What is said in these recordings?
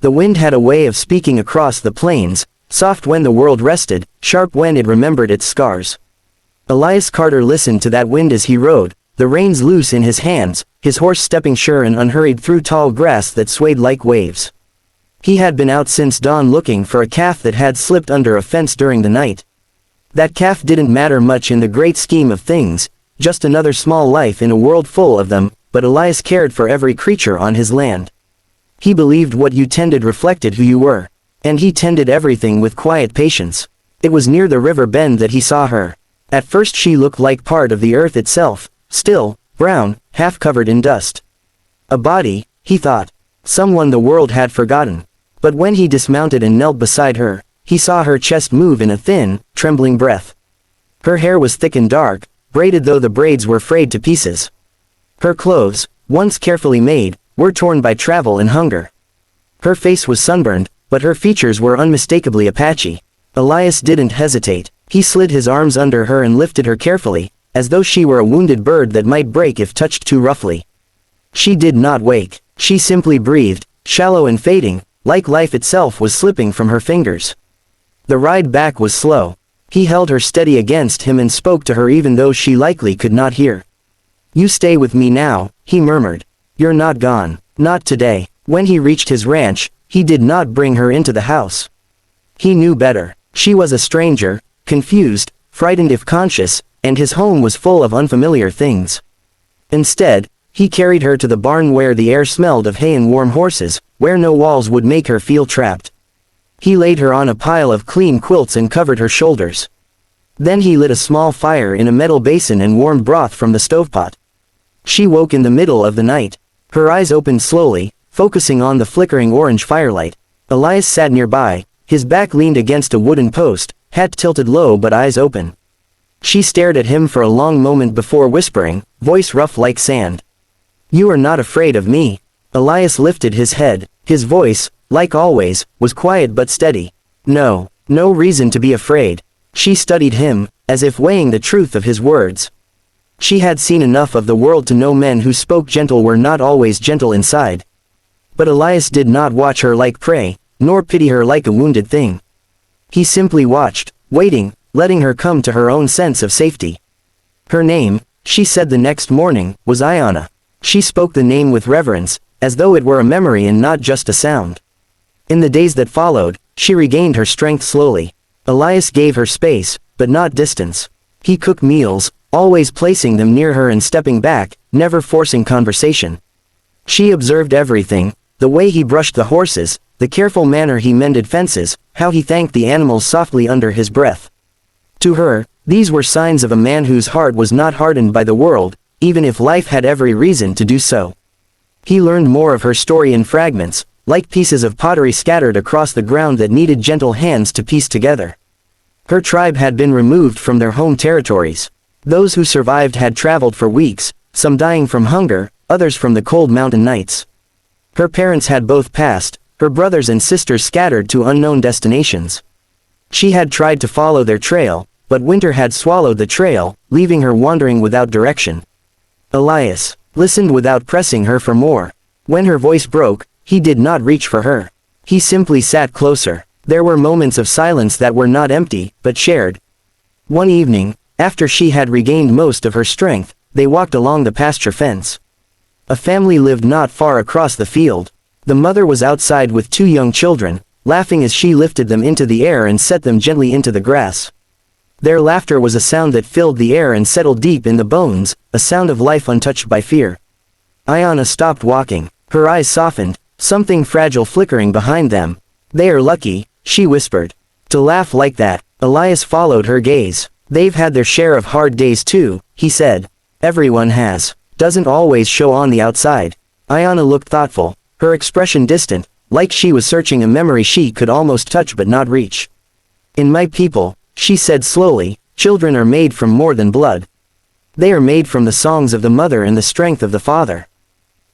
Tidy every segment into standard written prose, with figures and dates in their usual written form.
The wind had a way of speaking across the plains, soft when the world rested, sharp when it remembered its scars. Elias Carter listened to that wind as he rode, the reins loose in his hands, his horse stepping sure and unhurried through tall grass that swayed like waves. He had been out since dawn looking for a calf that had slipped under a fence during the night. That calf didn't matter much in the great scheme of things, just another small life in a world full of them, but Elias cared for every creature on his land. He believed what you tended reflected who you were. And he tended everything with quiet patience. It was near the river bend that he saw her. At first she looked like part of the earth itself, still, brown, half covered in dust. A body, he thought. Someone the world had forgotten. But when he dismounted and knelt beside her, he saw her chest move in a thin, trembling breath. Her hair was thick and dark, braided though the braids were frayed to pieces. Her clothes, once carefully made, were torn by travel and hunger. Her face was sunburned, but her features were unmistakably Apache. Elias didn't hesitate. He slid his arms under her and lifted her carefully, as though she were a wounded bird that might break if touched too roughly. She did not wake. She simply breathed, shallow and fading, like life itself was slipping from her fingers. The ride back was slow. He held her steady against him and spoke to her even though she likely could not hear. "You stay with me now," he murmured. "You're not gone. Not today." When he reached his ranch, he did not bring her into the house. He knew better. She was a stranger, confused, frightened if conscious, and his home was full of unfamiliar things. Instead, he carried her to the barn where the air smelled of hay and warm horses, where no walls would make her feel trapped. He laid her on a pile of clean quilts and covered her shoulders. Then he lit a small fire in a metal basin and warmed broth from the stovepot. She woke in the middle of the night. Her eyes opened slowly, focusing on the flickering orange firelight. Elias sat nearby, his back leaned against a wooden post, hat tilted low but eyes open. She stared at him for a long moment before whispering, voice rough like sand. "You are not afraid of me." Elias lifted his head. His voice, like always, was quiet but steady. "No, no reason to be afraid." She studied him, as if weighing the truth of his words. She had seen enough of the world to know men who spoke gentle were not always gentle inside. But Elias did not watch her like prey, nor pity her like a wounded thing. He simply watched, waiting, letting her come to her own sense of safety. Her name, she said the next morning, was Ayanna. She spoke the name with reverence, as though it were a memory and not just a sound. In the days that followed, she regained her strength slowly. Elias gave her space, but not distance. He cooked meals, always placing them near her and stepping back, never forcing conversation. She observed everything, the way he brushed the horses, the careful manner he mended fences, how he thanked the animals softly under his breath. To her, these were signs of a man whose heart was not hardened by the world, even if life had every reason to do so. He learned more of her story in fragments, like pieces of pottery scattered across the ground that needed gentle hands to piece together. Her tribe had been removed from their home territories. Those who survived had traveled for weeks, some dying from hunger, others from the cold mountain nights. Her parents had both passed, her brothers and sisters scattered to unknown destinations. She had tried to follow their trail, but winter had swallowed the trail, leaving her wandering without direction. Elias listened without pressing her for more. When her voice broke, he did not reach for her. He simply sat closer. There were moments of silence that were not empty, but shared. One evening, after she had regained most of her strength, they walked along the pasture fence. A family lived not far across the field. The mother was outside with two young children, laughing as she lifted them into the air and set them gently into the grass. Their laughter was a sound that filled the air and settled deep in the bones, a sound of life untouched by fear. Ayanna stopped walking. Her eyes softened, something fragile flickering behind them. "They are lucky," she whispered. "To laugh like that." Elias followed her gaze. "They've had their share of hard days too," he said. "Everyone has. Doesn't always show on the outside." Ayanna looked thoughtful, her expression distant, like she was searching a memory she could almost touch but not reach. "In my people," she said slowly, "children are made from more than blood. They are made from the songs of the mother and the strength of the father.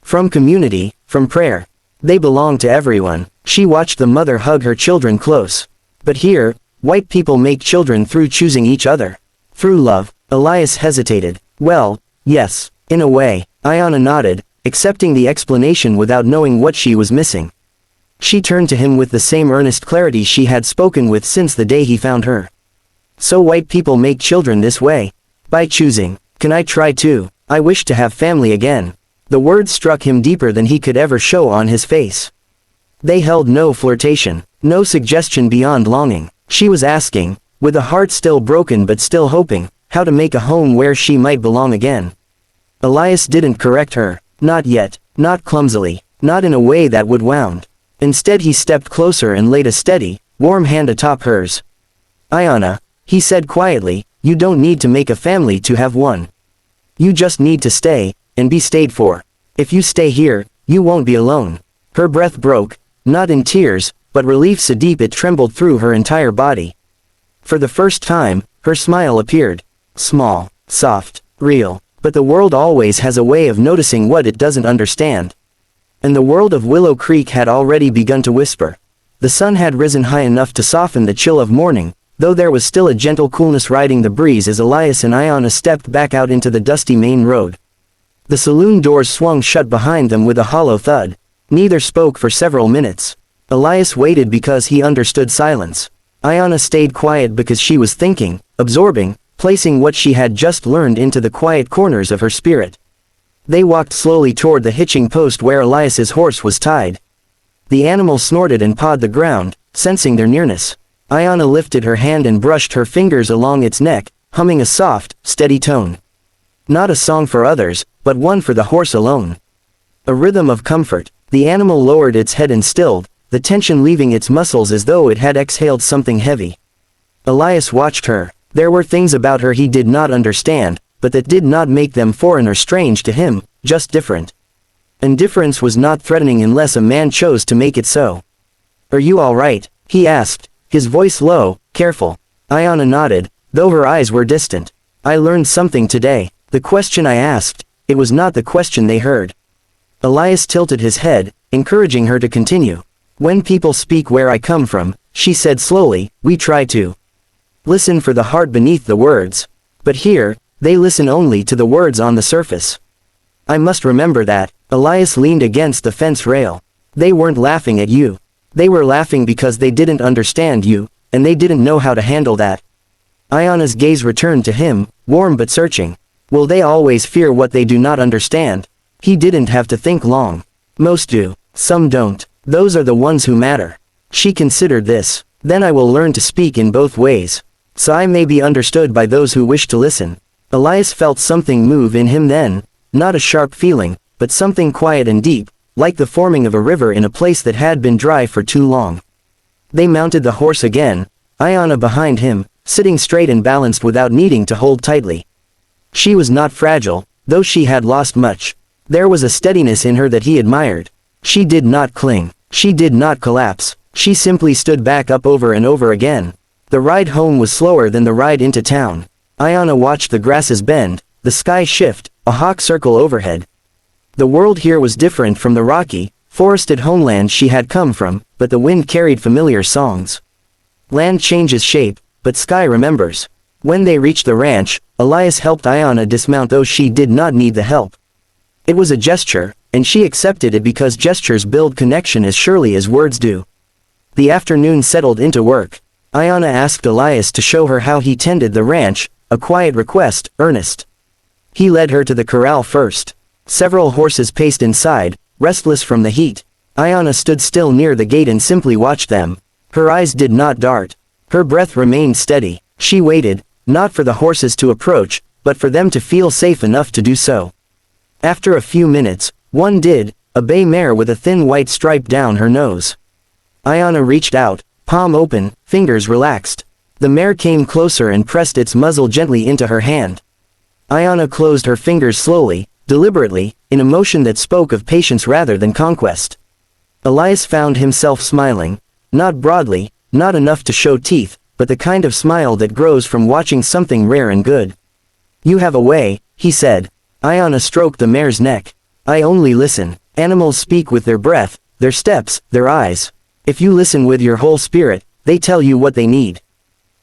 From community, from prayer. They belong to everyone." She watched the mother hug her children close. "But here, white people make children through choosing each other. Through love." Elias hesitated. "Well, yes, in a way." Ayanna nodded, accepting the explanation without knowing what she was missing. She turned to him with the same earnest clarity she had spoken with since the day he found her. So white people make children this way. By choosing. Can I try too? I wish to have family again. The words struck him deeper than he could ever show on his face. They held no flirtation, no suggestion beyond longing. She was asking, with a heart still broken but still hoping, how to make a home where she might belong again. Elias didn't correct her. Not yet, not clumsily, not in a way that would wound. Instead he stepped closer and laid a steady, warm hand atop hers. Ayanna, he said quietly, you don't need to make a family to have one. You just need to stay, and be stayed for. If you stay here, you won't be alone. Her breath broke, not in tears, but relief so deep it trembled through her entire body. For the first time, her smile appeared. Small, soft, real, but the world always has a way of noticing what it doesn't understand. And the world of Willow Creek had already begun to whisper. The sun had risen high enough to soften the chill of morning, though there was still a gentle coolness riding the breeze as Elias and Ayanna stepped back out into the dusty main road. The saloon doors swung shut behind them with a hollow thud. Neither spoke for several minutes. Elias waited because he understood silence. Ayanna stayed quiet because she was thinking, absorbing, placing what she had just learned into the quiet corners of her spirit. They walked slowly toward the hitching post where Elias's horse was tied. The animal snorted and pawed the ground, sensing their nearness. Ayanna lifted her hand and brushed her fingers along its neck, humming a soft, steady tone. Not a song for others, but one for the horse alone. A rhythm of comfort. The animal lowered its head and stilled, the tension leaving its muscles as though it had exhaled something heavy. Elias watched her. There were things about her he did not understand, but that did not make them foreign or strange to him, just different. Indifference was not threatening unless a man chose to make it so. Are you all right? He asked, his voice low, careful. Ayanna nodded, though her eyes were distant. I learned something today. The question I asked, it was not the question they heard. Elias tilted his head, encouraging her to continue. When people speak where I come from, she said slowly, we try to listen for the heart beneath the words. But here, they listen only to the words on the surface. I must remember that. Elias leaned against the fence rail. They weren't laughing at you. They were laughing because they didn't understand you, and they didn't know how to handle that. Ayanna's gaze returned to him, warm but searching. Will they always fear what they do not understand? He didn't have to think long. Most do. Some don't. Those are the ones who matter. She considered this. Then I will learn to speak in both ways. So I may be understood by those who wish to listen. Elias felt something move in him then, not a sharp feeling, but something quiet and deep, like the forming of a river in a place that had been dry for too long. They mounted the horse again, Ayanna behind him, sitting straight and balanced without needing to hold tightly. She was not fragile, though she had lost much. There was a steadiness in her that he admired. She did not cling. She did not collapse. She simply stood back up over and over again. The ride home was slower than the ride into town. Ayanna watched the grasses bend, the sky shift, a hawk circle overhead. The world here was different from the rocky, forested homeland she had come from, but the wind carried familiar songs. Land changes shape, but sky remembers. When they reached the ranch, Elias helped Ayanna dismount though she did not need the help. It was a gesture, and she accepted it because gestures build connection as surely as words do. The afternoon settled into work. Ayanna asked Elias to show her how he tended the ranch, a quiet request, earnest. He led her to the corral first. Several horses paced inside, restless from the heat. Ayanna stood still near the gate and simply watched them. Her eyes did not dart. Her breath remained steady. She waited, not for the horses to approach, but for them to feel safe enough to do so. After a few minutes, one did, a bay mare with a thin white stripe down her nose. Ayanna reached out, palm open, fingers relaxed. The mare came closer and pressed its muzzle gently into her hand. Ayanna closed her fingers slowly, deliberately, in a motion that spoke of patience rather than conquest. Elias found himself smiling, not broadly, not enough to show teeth, but the kind of smile that grows from watching something rare and good. You have a way, he said. Ayanna stroked the mare's neck. I only listen. Animals speak with their breath, their steps, their eyes. If you listen with your whole spirit, they tell you what they need.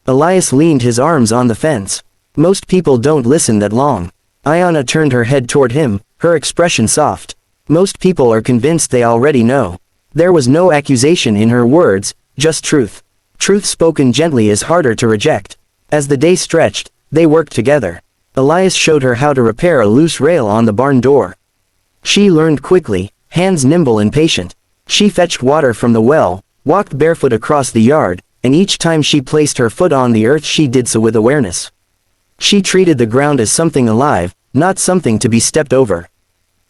Elias leaned his arms on the fence. Most people don't listen that long. Ayanna turned her head toward him, her expression soft. Most people are convinced they already know. There was no accusation in her words, just truth. Truth spoken gently is harder to reject. As the day stretched, they worked together. Elias showed her how to repair a loose rail on the barn door. She learned quickly, hands nimble and patient. She fetched water from the well, walked barefoot across the yard, and each time she placed her foot on the earth she did so with awareness. She treated the ground as something alive, not something to be stepped over.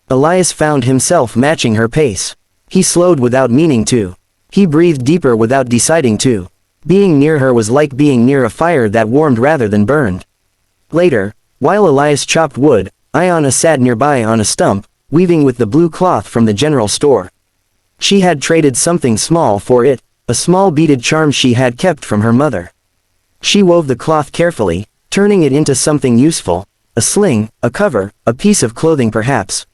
Elias found himself matching her pace. He slowed without meaning to. He breathed deeper without deciding to. Being near her was like being near a fire that warmed rather than burned. Later, while Elias chopped wood, Ayanna sat nearby on a stump, weaving with the blue cloth from the general store. She had traded something small for it, a small beaded charm she had kept from her mother. She wove the cloth carefully, turning it into something useful, a sling, a cover, a piece of clothing perhaps.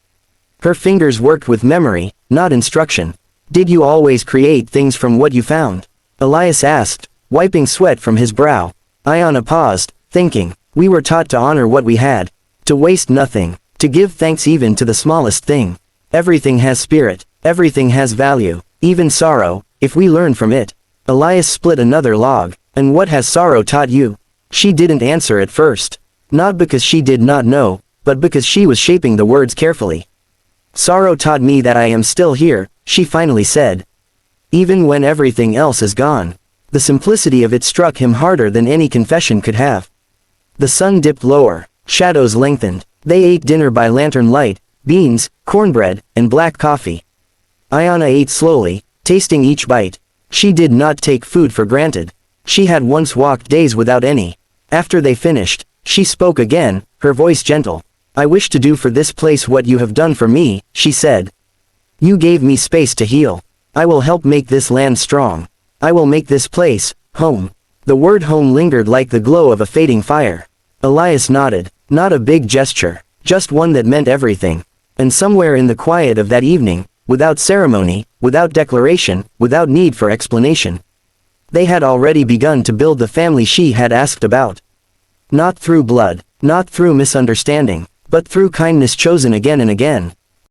Her fingers worked with memory, not instruction. Did you always create things from what you found? Elias asked, wiping sweat from his brow. Ayanna paused, thinking. We were taught to honor what we had. To waste nothing. To give thanks even to the smallest thing. Everything has spirit. Everything has value. Even sorrow, if we learn from it. Elias split another log. And what has sorrow taught you? She didn't answer at first. Not because she did not know, but because she was shaping the words carefully. Sorrow taught me that I am still here, she finally said. Even when everything else is gone. The simplicity of it struck him harder than any confession could have. The sun dipped lower. Shadows lengthened. They ate dinner by lantern light, beans, cornbread, and black coffee. Ayanna ate slowly, tasting each bite. She did not take food for granted. She had once walked days without any. After they finished, she spoke again, her voice gentle. I wish to do for this place what you have done for me, she said. You gave me space to heal. I will help make this land strong. I will make this place, home. The word home lingered like the glow of a fading fire. Elias nodded, not a big gesture, just one that meant everything. And somewhere in the quiet of that evening, without ceremony, without declaration, without need for explanation, they had already begun to build the family she had asked about. Not through blood, not through misunderstanding, but through kindness chosen again and again.